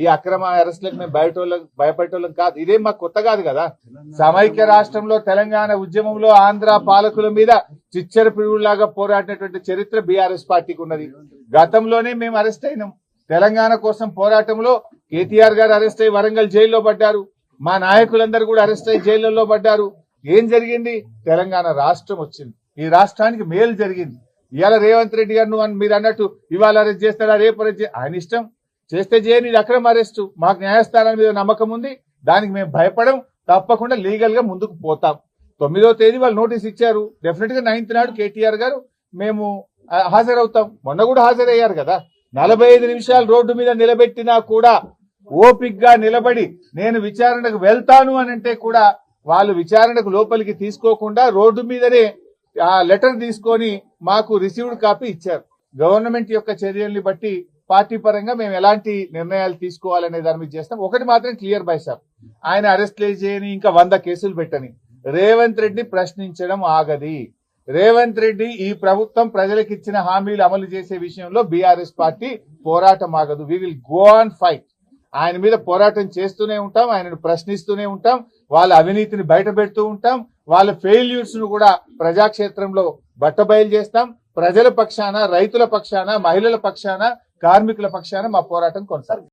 ఈ అక్రమ అరెస్టులకు మేము భయపడేటోళ్ళం కాదు. ఇదేం మాకు కొత్త కాదు కదా. సమైక్య రాష్ట్రంలో తెలంగాణ ఉద్యమంలో ఆంధ్ర పాలకుల మీద చిచ్చర పిడుగులాగా పోరాడినటువంటి చరిత్ర బీఆర్ఎస్ పార్టీకి ఉన్నది. గతంలోనే మేము అరెస్ట్ అయినాం. తెలంగాణ కోసం పోరాటంలో కేటీఆర్ గారు అరెస్ట్ అయ్యి వరంగల్ జైల్లో పడ్డారు. మా నాయకులందరూ కూడా అరెస్ట్ అయ్యి జైళ్లలో పడ్డారు. ఏం జరిగింది? తెలంగాణ రాష్ట్రం వచ్చింది. ఈ రాష్ట్రానికి మేలు జరిగింది. ఇవాళ రేవంత్ రెడ్డి గారు మీరు అన్నట్టు ఇవాళ అరెస్ట్ చేస్తాడా, రేపు అరెస్ట్ ఆయన ఇష్టం, చేస్తే చేయని. ఇది అక్రమ అరెస్టు. మాకు న్యాయస్థానం మీద నమ్మకం ఉంది. దానికి మేము భయపడం. తప్పకుండా లీగల్ గా ముందుకు పోతాం. 9వ తేదీ వాళ్ళు నోటీస్ ఇచ్చారు. డెఫినెట్ గా 9th నాడు కేటీఆర్ గారు మేము హాజరవుతాం. మొన్న కూడా హాజరయ్యారు కదా. 45 నిమిషాలు రోడ్డు మీద నిలబెట్టినా కూడా ఓపిక్ గా నిలబడి నేను విచారణకు వెళ్తాను అని అంటే కూడా వాళ్ళు విచారణకు లోపలికి తీసుకోకుండా రోడ్డు మీదనే లెటర్ తీసుకొని మాకు రిసీవ్డ్ కాపీ ఇచ్చారు. గవర్నమెంట్ యొక్క చర్యల్ని బట్టి పార్టీ పరంగా మేము ఎలాంటి నిర్ణయాలు తీసుకోవాలనే దాని మీద చేస్తాం. ఒకటి మాత్రం క్లియర్ బై సార్, ఆయన అరెస్ట్ చేయని ఇంకా 100 కేసులు పెట్టని రేవంత్ రెడ్డి ప్రశ్నించడం ఆగది. రేవంత్ రెడ్డి ఈ ప్రభుత్వం ప్రజలకు ఇచ్చిన హామీలు అమలు చేసే విషయంలో బీఆర్ఎస్ పార్టీ పోరాటం ఆగదు. We will go on fight. ఆయన మీద పోరాటం చేస్తూనే ఉంటాం. ఆయనను ప్రశ్నిస్తూనే ఉంటాం. వాళ్ళ అవినీతిని బయట పెడుతూ ఉంటాం. వాళ్ళ ఫెయిల్యూర్స్ ను కూడా ప్రజాక్షేత్రంలో బట్టబయలు చేస్తాం. ప్రజల పక్షాన, రైతుల పక్షాన, మహిళల పక్షాన, కార్మికుల పక్షాన మా పోరాటం కొనసాగుతుంది.